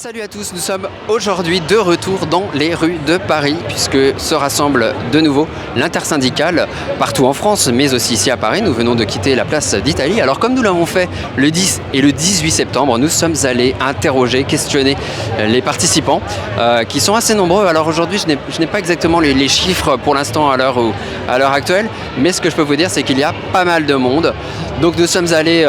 Salut à tous, nous sommes aujourd'hui de retour dans les rues de Paris puisque se rassemble de nouveau l'intersyndicale partout en France mais aussi ici à Paris. Nous venons de quitter la place d'Italie. Alors comme nous l'avons fait le 10 et le 18 septembre, nous sommes allés interroger, questionner les participants qui sont assez nombreux. Alors aujourd'hui je n'ai pas exactement les chiffres pour l'instant à l'heure actuelle, mais ce que je peux vous dire c'est qu'il y a pas mal de monde. Donc nous sommes allés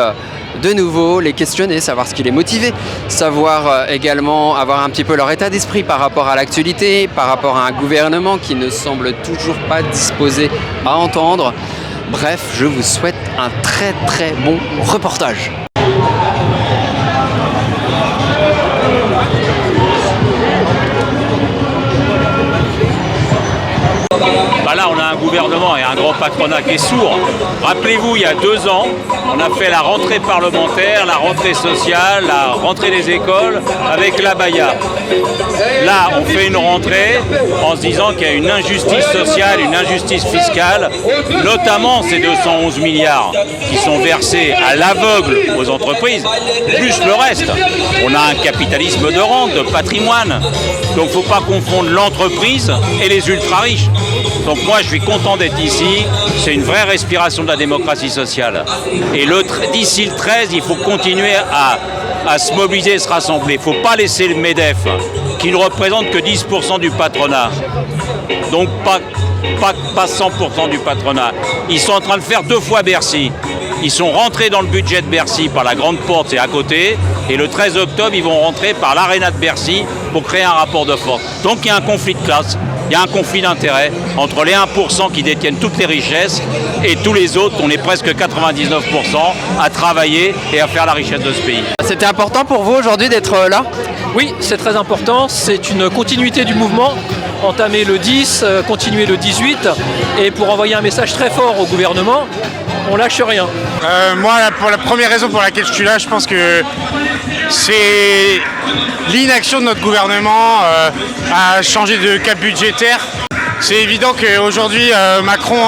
de nouveau les questionner, savoir ce qui les motivait, savoir également avoir un petit peu leur état d'esprit par rapport à l'actualité, par rapport à un gouvernement qui ne semble toujours pas disposé à entendre. Bref, je vous souhaite un très bon reportage. Là, on a un gouvernement et un grand patronat qui est sourd. Rappelez-vous, il y a 2 ans, on a fait la rentrée parlementaire, la rentrée sociale, la rentrée des écoles avec la Baïa. Là, on fait une rentrée en se disant qu'il y a une injustice sociale, une injustice fiscale, notamment ces 211 milliards qui sont versés à l'aveugle aux entreprises, plus le reste. On a un capitalisme de rente, de patrimoine. Donc il ne faut pas confondre l'entreprise et les ultra-riches. Donc moi je suis content d'être ici, c'est une vraie respiration de la démocratie sociale. Et d'ici le 13, il faut continuer à se mobiliser et se rassembler. Il ne faut pas laisser le MEDEF, qui ne représente que 10% du patronat. Donc pas 100% du patronat. Ils sont en train de faire 2 fois Bercy. Ils sont rentrés dans le budget de Bercy par la grande porte, c'est à côté. Et le 13 octobre, ils vont rentrer par l'aréna de Bercy pour créer un rapport de force. Donc il y a un conflit de classe. Il y a un conflit d'intérêts entre les 1% qui détiennent toutes les richesses et tous les autres, on est presque 99% à travailler et à faire la richesse de ce pays. C'était important pour vous aujourd'hui d'être là ? Oui, c'est très important. C'est une continuité du mouvement, entamé le 10, continuer le 18, et pour envoyer un message très fort au gouvernement, on lâche rien. Moi, pour la première raison pour laquelle je suis là, je pense que c'est l'inaction de notre gouvernement à changer de cap budgétaire. C'est évident qu'aujourd'hui, Macron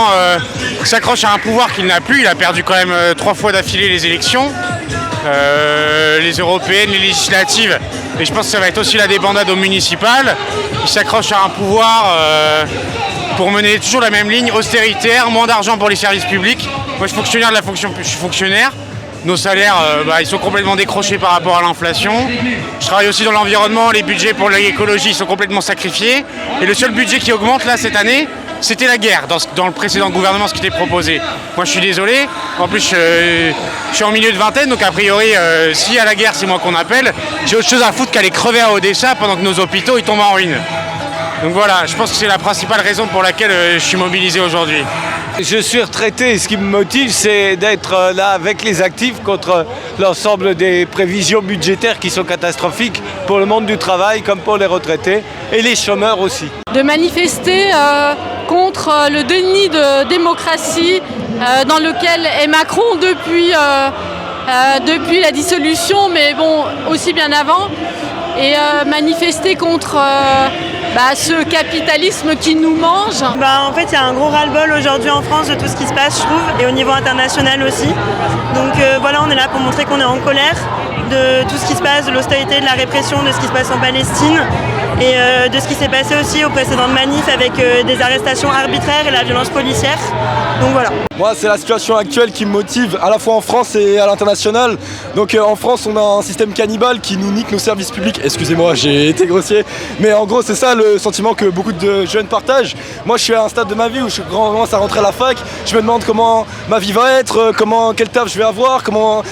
s'accroche à un pouvoir qu'il n'a plus. Il a perdu quand même 3 fois d'affilée les élections, les européennes, les législatives. Et je pense que ça va être aussi la débandade aux municipales. Il s'accroche à un pouvoir pour mener toujours la même ligne, austéritaire, moins d'argent pour les services publics. Moi, je suis fonctionnaire de la fonction, je suis fonctionnaire. Nos salaires, ils sont complètement décrochés par rapport à l'inflation. Je travaille aussi dans l'environnement, les budgets pour l'écologie sont complètement sacrifiés. Et le seul budget qui augmente là cette année, c'était la guerre dans le précédent gouvernement, ce qui était proposé. Moi je suis désolé, en plus je suis en milieu de vingtaine, donc a priori s'il y a la guerre c'est moi qu'on appelle. J'ai autre chose à foutre qu'aller crever à Odessa pendant que nos hôpitaux ils tombent en ruine. Donc voilà, je pense que c'est la principale raison pour laquelle je suis mobilisé aujourd'hui. Je suis retraité et ce qui me motive, c'est d'être là avec les actifs contre l'ensemble des prévisions budgétaires qui sont catastrophiques pour le monde du travail comme pour les retraités et les chômeurs aussi. De manifester contre le déni de démocratie dans lequel est Macron depuis la dissolution, mais bon, aussi bien avant, et manifester contre ce capitalisme qui nous mange. En fait, il y a un gros ras-le-bol aujourd'hui en France de tout ce qui se passe, je trouve, et au niveau international aussi. Donc voilà, on est là pour montrer qu'on est en colère de tout ce qui se passe, de l'austérité, de la répression, de ce qui se passe en Palestine et de ce qui s'est passé aussi aux précédentes manifs avec des arrestations arbitraires et la violence policière. Donc voilà. Moi, c'est la situation actuelle qui me motive à la fois en France et à l'international. Donc en France, on a un système cannibale qui nous nique nos services publics. Excusez-moi, j'ai été grossier. Mais en gros, c'est ça le sentiment que beaucoup de jeunes partagent. Moi, je suis à un stade de ma vie où je commence à rentrer à la fac. Je me demande comment ma vie va être, quel taf je vais avoir,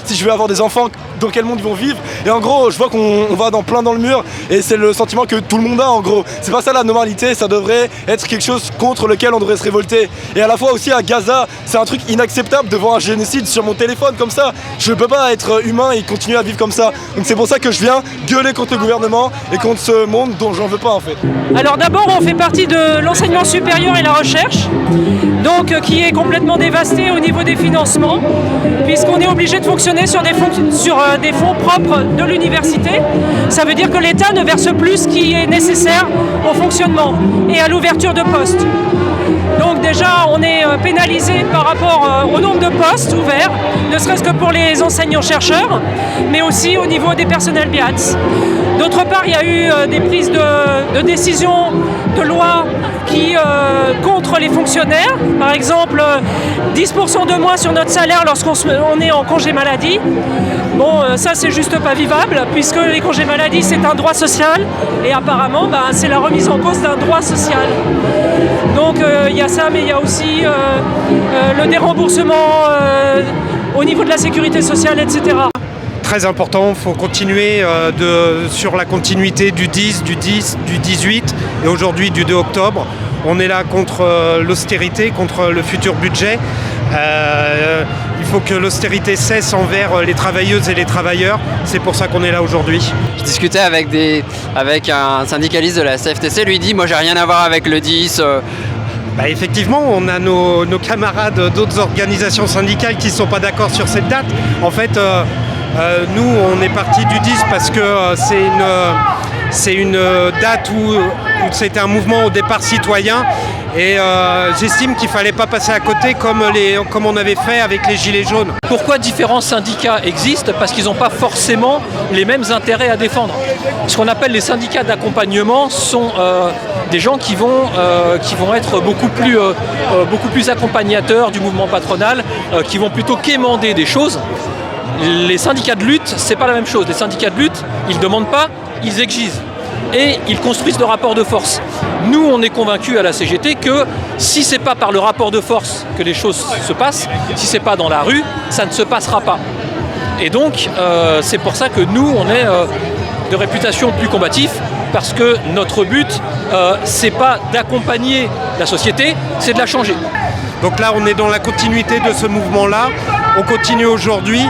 si je vais avoir des enfants, dans quel monde ils vont vivre. Et en gros, je vois qu'on va plein dans le mur. Et c'est le sentiment que tout le monde a, en gros. C'est pas ça la normalité, ça devrait être quelque chose contre lequel on devrait se révolter. Et à la fois aussi à Gaza, c'est un truc inacceptable de voir un génocide sur mon téléphone comme ça. Je peux pas être humain et continuer à vivre comme ça. Donc c'est pour ça que je viens gueuler contre le gouvernement et contre ce monde dont j'en veux pas en fait. Alors d'abord, on fait partie de l'enseignement supérieur et la recherche, donc qui est complètement dévasté au niveau des financements, puisqu'on est obligé de fonctionner sur des fonds propres de l'université. Ça veut dire que l'État ne verse plus ce qui est nécessaire au fonctionnement et à l'ouverture de postes. Donc déjà, on est pénalisé par rapport au nombre de postes ouverts, ne serait-ce que pour les enseignants-chercheurs, mais aussi au niveau des personnels BIATS. D'autre part, il y a eu des prises de décisions, de lois qui contre les fonctionnaires. Par exemple, 10% de moins sur notre salaire lorsqu'on est en congé maladie. Bon, ça c'est juste pas vivable, puisque les congés maladie c'est un droit social, et apparemment c'est la remise en cause d'un droit social. Donc il y a ça, mais il y a aussi le déremboursement au niveau de la sécurité sociale, etc. Très important, il faut continuer sur la continuité du 10, du 18 et aujourd'hui du 2 octobre. On est là contre l'austérité, contre le futur budget. Il faut que l'austérité cesse envers les travailleuses et les travailleurs. C'est pour ça qu'on est là aujourd'hui. Je discutais avec un syndicaliste de la CFTC, lui dit « moi j'ai rien à voir avec le 10 ». Effectivement, on a nos camarades d'autres organisations syndicales qui ne sont pas d'accord sur cette date. En fait, nous, on est parti du 10 parce que c'est une date où c'était un mouvement au départ citoyen et j'estime qu'il ne fallait pas passer à côté comme on avait fait avec les Gilets jaunes. Pourquoi différents syndicats existent? Parce qu'ils n'ont pas forcément les mêmes intérêts à défendre. Ce qu'on appelle les syndicats d'accompagnement sont des gens qui vont être beaucoup plus accompagnateurs du mouvement patronal, qui vont plutôt quémander des choses. Les syndicats de lutte, c'est pas la même chose. Les syndicats de lutte, ils ne demandent pas, ils exigent. Et ils construisent le rapport de force. Nous, on est convaincus à la CGT que si c'est pas par le rapport de force que les choses se passent, si c'est pas dans la rue, ça ne se passera pas. Et donc, c'est pour ça que nous, on est de réputation plus combatif, parce que notre but, c'est pas d'accompagner la société, c'est de la changer. Donc là, on est dans la continuité de ce mouvement-là. On continue aujourd'hui.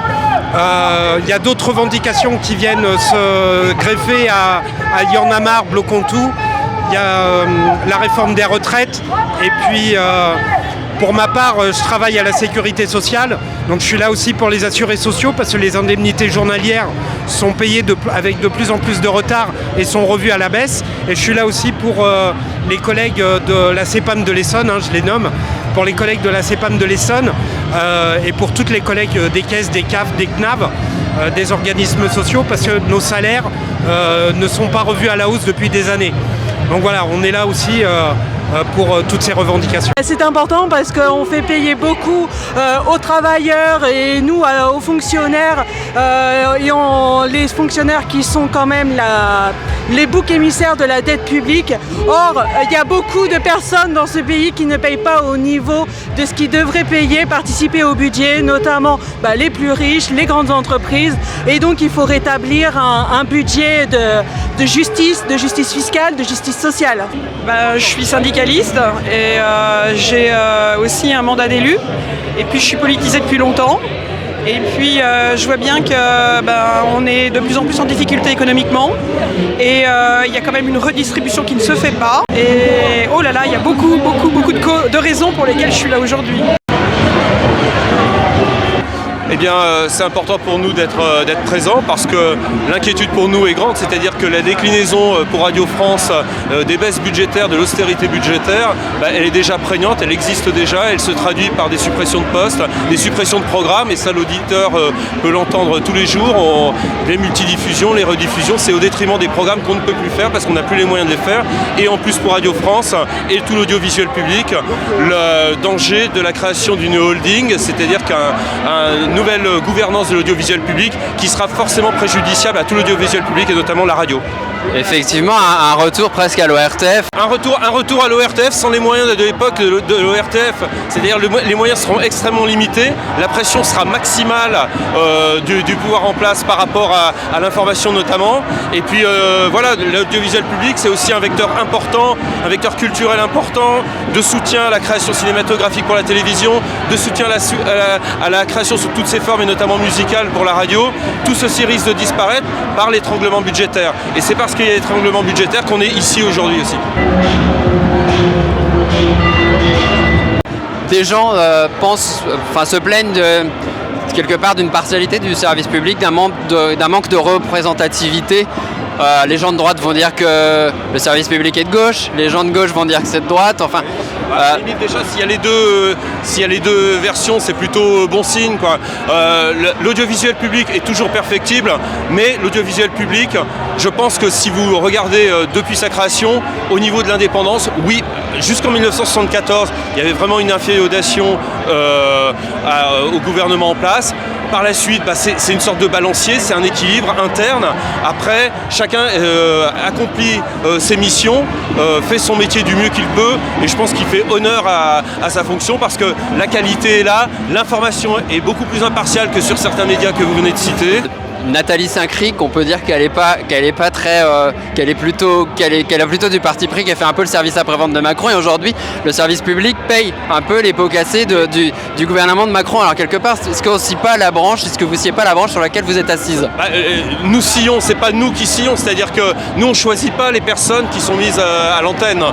Il y a d'autres revendications qui viennent se greffer à Y'en a marre, bloquons tout. Il y a la réforme des retraites. Et puis, pour ma part, je travaille à la sécurité sociale. Donc je suis là aussi pour les assurés sociaux parce que les indemnités journalières sont payées avec de plus en plus de retard et sont revues à la baisse. Et je suis là aussi pour les collègues de la CEPAM de l'Essonne, je les nomme, pour les collègues de la CEPAM de l'Essonne et pour toutes les collègues des caisses, des CAF, des CNAV, des organismes sociaux, parce que nos salaires ne sont pas revus à la hausse depuis des années. Donc voilà, on est là aussi pour toutes ces revendications. C'est important parce qu'on fait payer beaucoup aux travailleurs et nous aux fonctionnaires, les fonctionnaires qui sont quand même les boucs émissaires de la dette publique. Or, il y a beaucoup de personnes dans ce pays qui ne payent pas au niveau de ce qu'ils devraient payer, participer au budget, notamment les plus riches, les grandes entreprises. Et donc, il faut rétablir un budget de justice fiscale, de justice sociale. Je suis syndicaliste et j'ai aussi un mandat d'élu. Et puis, je suis politisée depuis longtemps. Et puis je vois bien qu'on est de plus en plus en difficulté économiquement et il y a quand même une redistribution qui ne se fait pas. Et oh là là, il y a beaucoup de raisons pour lesquelles je suis là aujourd'hui. Eh bien, c'est important pour nous d'être présents parce que l'inquiétude pour nous est grande, c'est-à-dire que la déclinaison pour Radio France des baisses budgétaires, de l'austérité budgétaire, elle est déjà prégnante, elle existe déjà, elle se traduit par des suppressions de postes, des suppressions de programmes, et ça l'auditeur peut l'entendre tous les jours. Les multidiffusions, les rediffusions, c'est au détriment des programmes qu'on ne peut plus faire parce qu'on n'a plus les moyens de les faire. Et en plus pour Radio France et tout l'audiovisuel public, le danger de la création d'une holding, c'est-à-dire qu'une nouvelle gouvernance de l'audiovisuel public qui sera forcément préjudiciable à tout l'audiovisuel public et notamment la radio. Effectivement, un retour presque à l'ORTF. Un retour à l'ORTF sans les moyens de l'époque de l'ORTF. C'est-à-dire les moyens seront extrêmement limités, la pression sera maximale du pouvoir en place par rapport à l'information notamment. Et puis voilà, l'audiovisuel public c'est aussi un vecteur important, un vecteur culturel important, de soutien à la création cinématographique pour la télévision, de soutien à la création sous toutes ses formes et notamment musicales pour la radio. Tout ceci risque de disparaître par l'étranglement budgétaire. Et c'est parce qu'il y a l'étranglement budgétaire qu'on est ici aujourd'hui aussi. Des gens se plaignent quelque part d'une partialité du service public, d'un manque de représentativité. Les gens de droite vont dire que le service public est de gauche, les gens de gauche vont dire que c'est de droite. Enfin, Limite déjà, s'il y a les deux versions, c'est plutôt bon signe, quoi. L'audiovisuel public est toujours perfectible, mais l'audiovisuel public, je pense que si vous regardez depuis sa création, au niveau de l'indépendance, oui, jusqu'en 1974, il y avait vraiment une inféodation au gouvernement en place. Par la suite, c'est une sorte de balancier, c'est un équilibre interne. Après, chacun accomplit ses missions, fait son métier du mieux qu'il peut, et je pense qu'il fait honneur à sa fonction parce que la qualité est là, l'information est beaucoup plus impartiale que sur certains médias que vous venez de citer. Nathalie Saint-Cric, on peut dire qu'elle a plutôt du parti pris, qu'elle fait un peu le service après-vente de Macron, et aujourd'hui le service public paye un peu les pots cassés du gouvernement de Macron. Alors quelque part, est-ce que vous sciez pas la branche sur laquelle vous êtes assise? Nous sillons, c'est pas nous qui sillons, c'est-à-dire que nous on choisit pas les personnes qui sont mises à l'antenne.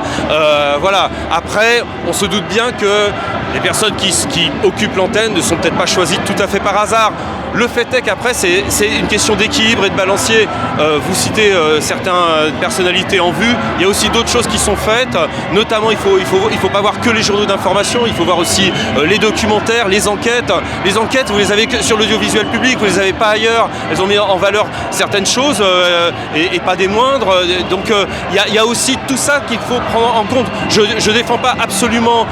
Voilà. Après, on se doute bien que les personnes qui occupent l'antenne ne sont peut-être pas choisies tout à fait par hasard. Le fait est qu'après, c'est une question d'équilibre et de balancier. Vous citez certaines personnalités en vue. Il y a aussi d'autres choses qui sont faites. Notamment, il faut pas voir que les journaux d'information. Il faut voir aussi les documentaires, les enquêtes. Les enquêtes, vous les avez que sur l'audiovisuel public. Vous les avez pas ailleurs. Elles ont mis en valeur certaines choses et pas des moindres. Donc, il y a aussi tout ça qu'il faut prendre en compte. Je défends pas absolument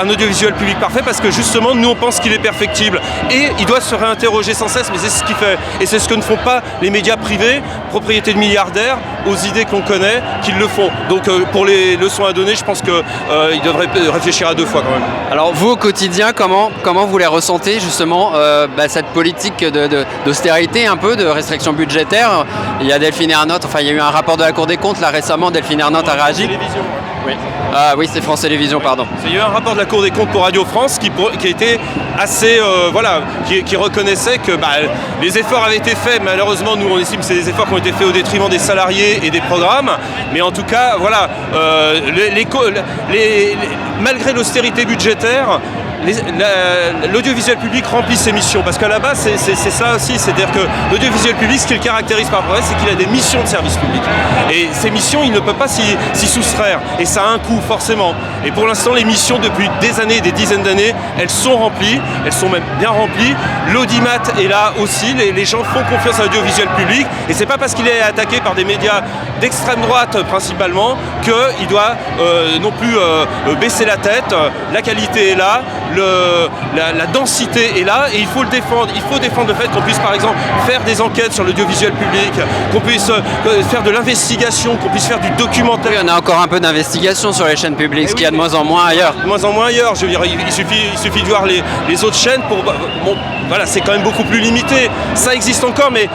un audiovisuel public parfait parce que justement, nous, on pense qu'il est perfectible. Et il doit se réinterroger sans cesse, mais c'est ce qu'il fait. Et c'est ce que ne font pas les médias privés, propriété de milliardaires, aux idées que l'on connaît, qu'ils le font. Donc pour les leçons à donner, je pense qu'ils devraient réfléchir à deux fois quand même. Alors vous, au quotidien, comment vous les ressentez justement, cette politique d'austérité, un peu, de restriction budgétaire? Il y a Delphine Ernotte, il y a eu un rapport de la Cour des comptes, là récemment, Delphine Ernotte a réagi. Oui. Ah oui, c'est France Télévisions, pardon. Il y a eu un rapport de la Cour des comptes pour Radio France qui a été assez, qui reconnaissait que les efforts avaient été faits. Malheureusement, nous on estime que c'est des efforts qui ont été faits au détriment des salariés et des programmes. Mais en tout cas, voilà, malgré l'austérité budgétaire, l'audiovisuel public remplit ses missions, parce qu'à la base c'est ça aussi, c'est-à-dire que l'audiovisuel public, ce qui le caractérise par rapport à, c'est qu'il a des missions de service public, et ces missions il ne peut pas s'y soustraire, et ça a un coût forcément, et pour l'instant les missions depuis des années, des dizaines d'années, elles sont remplies, elles sont même bien remplies. L'audimat est là aussi, les gens font confiance à l'audiovisuel public, et c'est pas parce qu'il est attaqué par des médias d'extrême droite principalement qu'il doit non plus baisser la tête. La qualité est là, la densité est là, et il faut le défendre. Il faut défendre le fait qu'on puisse par exemple faire des enquêtes sur l'audiovisuel public, qu'on puisse faire de l'investigation, qu'on puisse faire du documentaire. Oui, on a encore un peu d'investigation sur les chaînes publiques, ce qu'il y a de moins en moins ailleurs. De moins en moins ailleurs, je veux dire, il suffit de voir les autres chaînes pour... voilà, c'est quand même beaucoup plus limité. Ça existe encore, mais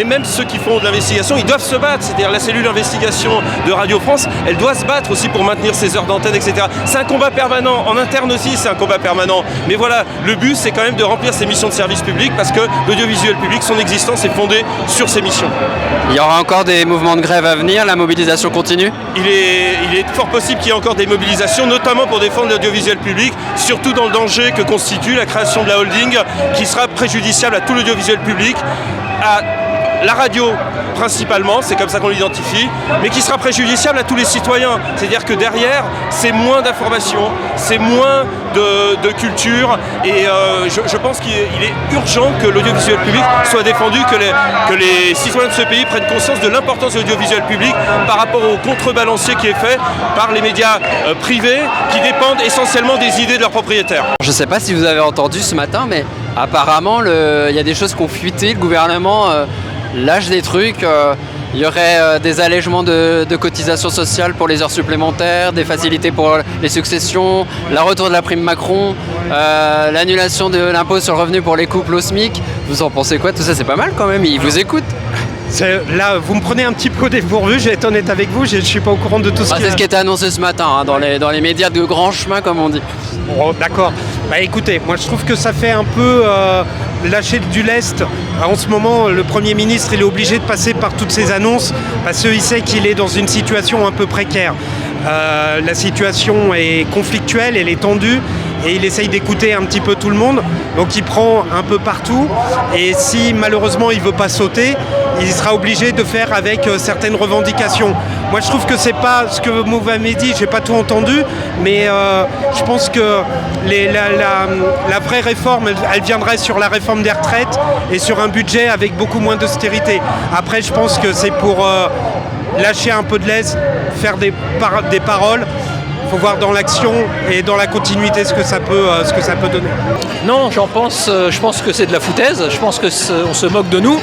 même ceux qui font de l'investigation, ils doivent se battre. C'est-à-dire la cellule d'investigation de Radio France, elle doit se battre aussi pour maintenir ses heures d'antenne, etc. C'est un combat permanent. En interne aussi, c'est un combat permanent. Mais voilà, le but, c'est quand même de remplir ses missions de service public, parce que l'audiovisuel public, son existence est fondée sur ses missions. Il y aura encore des mouvements de grève à venir, la mobilisation continue? Il est fort possible qu'il y ait encore des mobilisations, notamment pour défendre l'audiovisuel public, surtout dans le danger que constitue la création de la holding, qui sera préjudiciable à tout l'audiovisuel public, à la radio principalement, c'est comme ça qu'on l'identifie, mais qui sera préjudiciable à tous les citoyens. C'est-à-dire que derrière, c'est moins d'informations, c'est moins de culture, et je pense qu'il est urgent que l'audiovisuel public soit défendu, que les citoyens de ce pays prennent conscience de l'importance de l'audiovisuel public par rapport au contrebalancier qui est fait par les médias privés, qui dépendent essentiellement des idées de leurs propriétaires. Je ne sais pas si vous avez entendu ce matin, mais apparemment, il y a des choses qui ont fuité, le gouvernement lâche des trucs, il y aurait des allègements de cotisations sociales pour les heures supplémentaires, des facilités pour les successions, le retour de la prime Macron, l'annulation de l'impôt sur le revenu pour les couples au SMIC. Vous en pensez quoi? Tout ça, c'est pas mal quand même, ils vous écoutent. Là, vous me prenez un petit peu au dépourvu, je vais être honnête avec vous, je ne suis pas au courant de tout ce c'est ce qui était annoncé ce matin, dans les médias de grand chemin, comme on dit. Oh, d'accord. Écoutez, moi je trouve que ça fait un peu lâcher du lest. En ce moment, le Premier ministre, il est obligé de passer par toutes ces annonces, parce qu'il sait qu'il est dans une situation un peu précaire. La situation est conflictuelle, elle est tendue, et il essaye d'écouter un petit peu tout le monde, donc il prend un peu partout, et si malheureusement il ne veut pas sauter, il sera obligé de faire avec certaines revendications. Moi je trouve que c'est pas ce que vous m'avez dit, j'ai pas tout entendu, mais je pense que la vraie réforme, elle viendrait sur la réforme des retraites et sur un budget avec beaucoup moins d'austérité. Après je pense que c'est pour lâcher un peu de l'aise, faire des paroles. Il faut voir dans l'action et dans la continuité ce que ça peut donner. Non, je pense que c'est de la foutaise, je pense qu'on se moque de nous.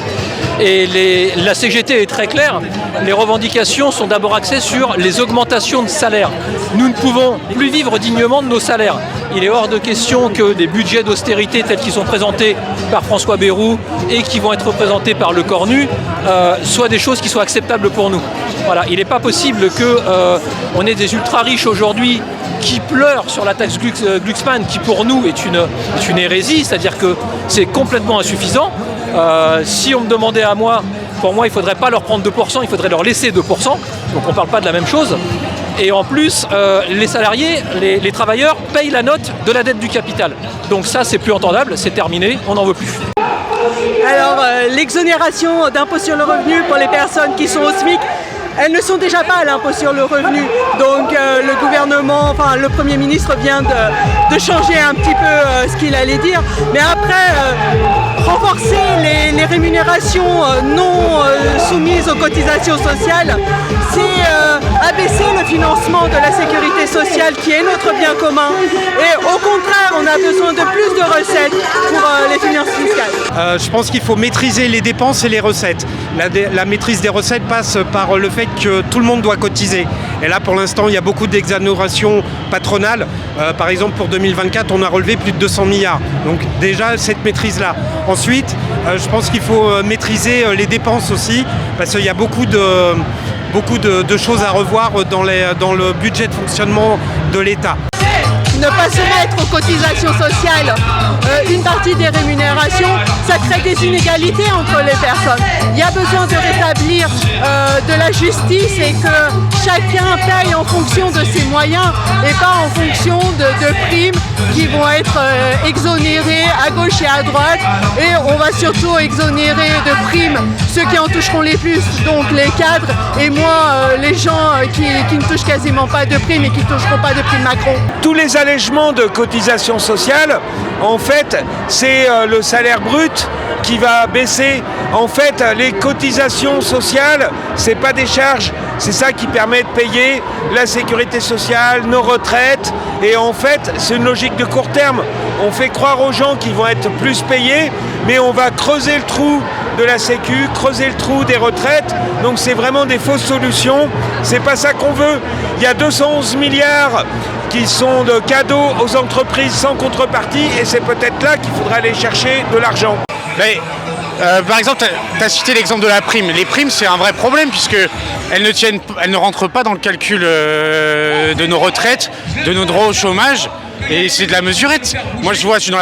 Et la CGT est très claire, les revendications sont d'abord axées sur les augmentations de salaire. Nous ne pouvons plus vivre dignement de nos salaires. Il est hors de question que des budgets d'austérité tels qu'ils sont présentés par François Bayrou et qui vont être présentés par Le Cornu soient des choses qui soient acceptables pour nous. Voilà, il n'est pas possible qu'on ait des ultra-riches aujourd'hui qui pleurent sur la taxe Glucksmann, qui pour nous est une hérésie, c'est-à-dire que c'est complètement insuffisant. Si on me demandait à moi, pour moi il ne faudrait pas leur prendre 2%, il faudrait leur laisser 2%, donc on ne parle pas de la même chose. Et en plus, les salariés, les travailleurs payent la note de la dette du capital. Donc ça c'est plus entendable, c'est terminé, on n'en veut plus. Alors l'exonération d'impôt sur le revenu pour les personnes qui sont au SMIC, elles ne sont déjà pas à l'impôt sur le revenu. Donc le gouvernement, enfin le Premier ministre vient de changer un petit peu ce qu'il allait dire. Mais après, renforcer les rémunérations non soumises aux cotisations sociales, c'est abaisser le financement de la sécurité sociale qui est notre bien commun. Et au contraire, on a besoin de plus de recettes pour les finances fiscales. Je pense qu'il faut maîtriser les dépenses et les recettes. La maîtrise des recettes passe par le fait que tout le monde doit cotiser. Et là, pour l'instant, il y a beaucoup d'exonérations patronales. Par exemple, pour 2024, on a relevé plus de 200 milliards. Donc déjà, cette maîtrise-là. Ensuite, je pense qu'il faut maîtriser les dépenses aussi, parce qu'il y a beaucoup de choses à revoir dans le budget de fonctionnement de l'État. Ne pas se mettre aux cotisations sociales une partie des rémunérations, ça crée des inégalités entre les personnes. Il y a besoin de rétablir de la justice et que chacun paye en fonction de ses moyens et pas en fonction de primes qui vont être exonérées à gauche et à droite. Et on va surtout exonérer de primes ceux qui en toucheront les plus, donc les cadres, et moins les gens qui ne touchent quasiment pas de primes et qui ne toucheront pas de primes Macron. Tous les allègements de cotisations sociales, en fait, c'est le salaire brut qui va baisser. En fait, les cotisations sociales, c'est pas des charges, c'est ça qui permet de payer la sécurité sociale, nos retraites. Et en fait, c'est une logique de court terme. On fait croire aux gens qu'ils vont être plus payés, mais on va creuser le trou de la sécu, creuser le trou des retraites. Donc c'est vraiment des fausses solutions. C'est pas ça qu'on veut. Il y a 211 milliards qui sont de cadeaux aux entreprises sans contrepartie, et c'est peut-être là qu'il faudra aller chercher de l'argent. Mais, par exemple, tu as cité l'exemple de la prime. Les primes, c'est un vrai problème puisqu'elles ne rentrent pas dans le calcul de nos retraites, de nos droits au chômage, et c'est de la mesurette. Moi, je suis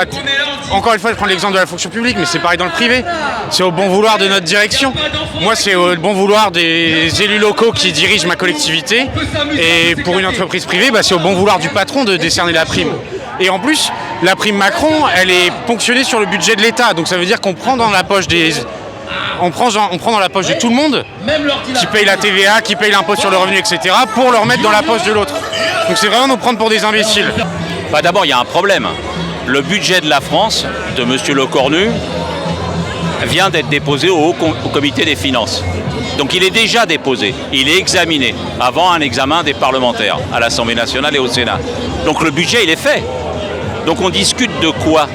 encore une fois, je prends l'exemple de la fonction publique, mais c'est pareil dans le privé. C'est au bon vouloir de notre direction. Moi, c'est au bon vouloir des élus locaux qui dirigent ma collectivité. Et pour une entreprise privée, c'est au bon vouloir du patron de décerner la prime. Et en plus, la prime Macron, elle est ponctionnée sur le budget de l'État. Donc ça veut dire qu'on prend dans la poche on prend dans la poche de tout le monde, qui paye la TVA, qui paye l'impôt sur le revenu, etc., pour le remettre dans la poche de l'autre. Donc c'est vraiment nous prendre pour des imbéciles. D'abord, il y a un problème. Le budget de la France, de M. Le Cornu, vient d'être déposé au comité des finances. Donc il est déjà déposé, il est examiné, avant un examen des parlementaires, à l'Assemblée nationale et au Sénat. Donc le budget, il est fait. Donc on discute de quoi?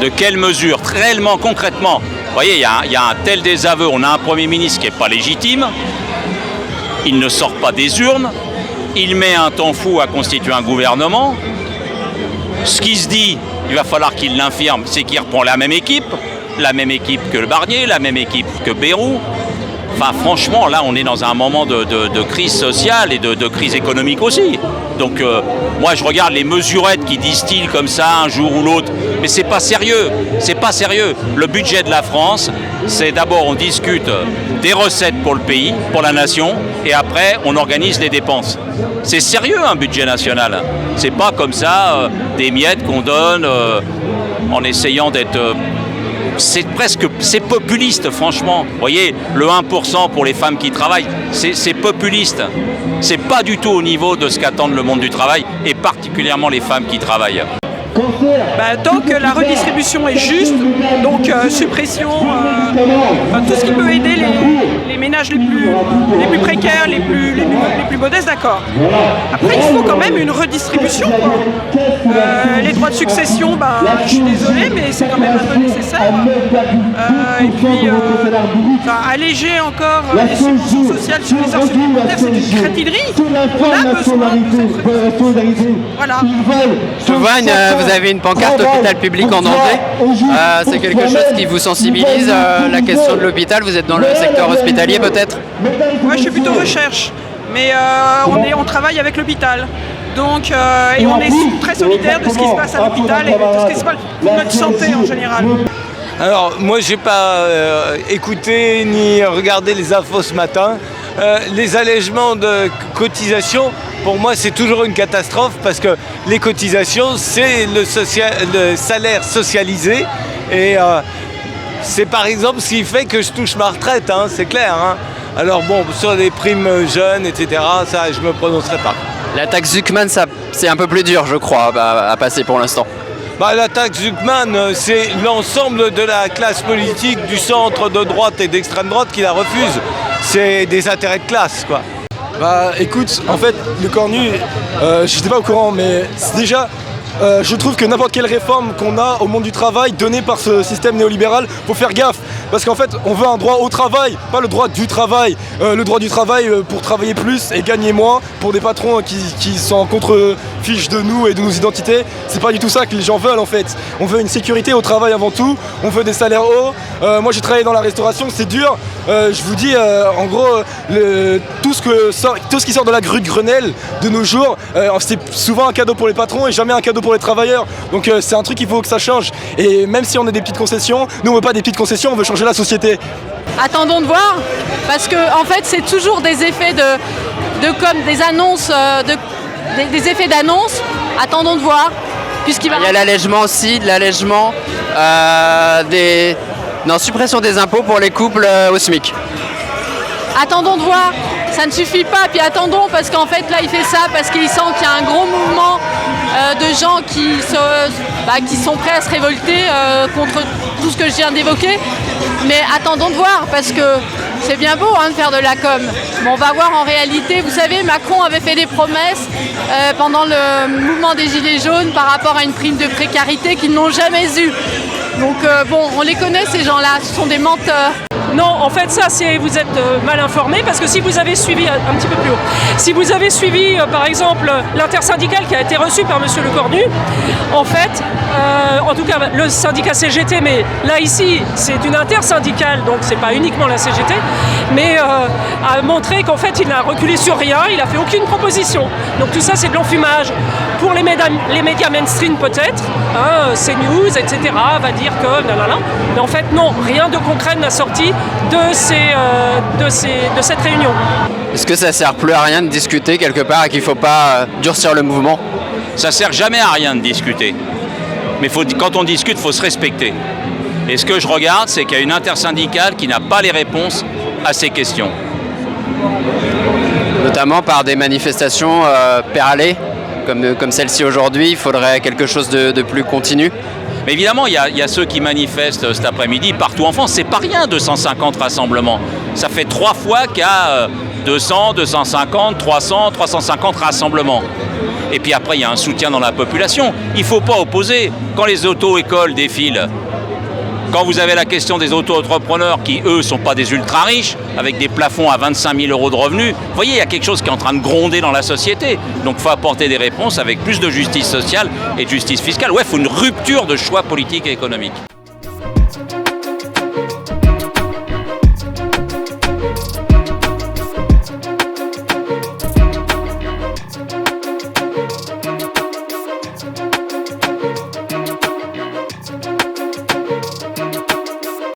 De quelles mesures? Réellement, concrètement. Vous voyez, il y a un tel désaveu. On a un Premier ministre qui n'est pas légitime. Il ne sort pas des urnes. Il met un temps fou à constituer un gouvernement. Ce qui se dit, il va falloir qu'il l'infirme, c'est qu'il reprend la même équipe que le Barnier, la même équipe que Bayrou. Enfin, franchement, là, on est dans un moment de crise sociale et de crise économique aussi. Donc, moi, je regarde les mesurettes qui distillent comme ça un jour ou l'autre, mais c'est pas sérieux. C'est pas sérieux. Le budget de la France, c'est d'abord on discute des recettes pour le pays, pour la nation, et après on organise les dépenses. C'est sérieux un budget national. C'est pas comme ça des miettes qu'on donne en essayant d'être. C'est populiste, franchement. Vous voyez, le 1% pour les femmes qui travaillent, c'est populiste. C'est pas du tout au niveau de ce qu'attendent le monde du travail, et particulièrement les femmes qui travaillent. Tant que la redistribution est juste, donc suppression, tout ce qui peut aider les ménages les plus précaires, les plus modestes, d'accord. Après, il faut quand même une redistribution, quoi. Les droits de succession, je suis désolée, mais c'est quand même un peu nécessaire. Et puis, alléger encore les subventions sociales sur les heures supplémentaires, c'est une crétinerie. On a besoin de cette redistribution. Voilà. Touvagne, vous avez une pancarte hôpital public en danger. C'est quelque chose qui vous sensibilise, la question de l'hôpital. Vous êtes dans le secteur hospitalier peut-être? Moi je suis plutôt recherche, mais on travaille avec l'hôpital. Donc, et on est très solidaire de ce qui se passe à l'hôpital et de ce qui se passe pour notre santé en général. Alors moi j'ai pas écouté ni regardé les infos ce matin. Les allègements de cotisations, pour moi c'est toujours une catastrophe parce que les cotisations c'est le salaire socialisé et c'est par exemple ce qui fait que je touche ma retraite, hein, c'est clair. Hein. Alors bon, sur les primes jeunes, etc., ça je me prononcerai pas. La taxe Zuckman, c'est un peu plus dur je crois à passer pour l'instant. La taxe Zuckman, c'est l'ensemble de la classe politique du centre de droite et d'extrême droite qui la refuse. C'est des intérêts de classe, quoi. Écoute, en fait, le Cornu, j'étais pas au courant, mais déjà, je trouve que n'importe quelle réforme qu'on a au monde du travail donnée par ce système néolibéral, faut faire gaffe. Parce qu'en fait, on veut un droit au travail, pas le droit du travail. Le droit du travail pour travailler plus et gagner moins pour des patrons qui sont en contre-fiche de nous et de nos identités. C'est pas du tout ça que les gens veulent en fait. On veut une sécurité au travail avant tout, on veut des salaires hauts. Moi j'ai travaillé dans la restauration, c'est dur. Je vous dis, en gros, tout ce qui sort de la grue de Grenelle de nos jours, c'est souvent un cadeau pour les patrons et jamais un cadeau pour les travailleurs. Donc c'est un truc qu'il faut que ça change. Et même si on a des petites concessions, nous on veut pas des petites concessions, on veut changer la société. Attendons de voir, parce que en fait c'est toujours des effets comme des annonces, des effets d'annonce. Attendons de voir, puisqu'il va. Il y a l'allègement aussi, suppression des impôts pour les couples au SMIC. Attendons de voir, ça ne suffit pas, puis attendons parce qu'en fait là il fait ça parce qu'il sent qu'il y a un gros mouvement de gens qui sont prêts à se révolter contre tout ce que je viens d'évoquer. Mais attendons de voir parce que c'est bien beau de faire de la com. Mais on va voir en réalité, vous savez, Macron avait fait des promesses pendant le mouvement des Gilets jaunes par rapport à une prime de précarité qu'ils n'ont jamais eue. Donc on les connaît ces gens-là, ce sont des menteurs. Non, en fait, ça, vous êtes mal informé parce que si vous avez suivi, un petit peu plus haut, si vous avez suivi, par exemple, l'intersyndicale qui a été reçue par M. Le Cornu, en fait, en tout cas, le syndicat CGT, mais là, ici, c'est une intersyndicale, donc c'est pas uniquement la CGT, mais a montré qu'en fait, il n'a reculé sur rien, il n'a fait aucune proposition. Donc tout ça, c'est de l'enfumage. Pour les médias mainstream, peut-être, CNews, etc., va dire que, nanana. Mais en fait, non, rien de concret n'a sorti de cette réunion. Est-ce que ça sert plus à rien de discuter quelque part et qu'il ne faut pas durcir le mouvement? Ça sert jamais à rien de discuter. Mais quand on discute, il faut se respecter. Et ce que je regarde, c'est qu'il y a une intersyndicale qui n'a pas les réponses à ces questions. Notamment par des manifestations perlées, comme celle-ci aujourd'hui, il faudrait quelque chose de plus continu. Mais évidemment, il y a ceux qui manifestent cet après-midi partout en France. C'est pas rien, 250 rassemblements. Ça fait 3 fois qu'il y a 200, 250, 300, 350 rassemblements. Et puis après, il y a un soutien dans la population. Il ne faut pas opposer. Quand les auto-écoles défilent, quand vous avez la question des auto-entrepreneurs qui, eux, ne sont pas des ultra-riches, avec des plafonds à 25 000 € de revenus, vous voyez, il y a quelque chose qui est en train de gronder dans la société. Donc il faut apporter des réponses avec plus de justice sociale et de justice fiscale. Ouais, il faut une rupture de choix politiques et économiques.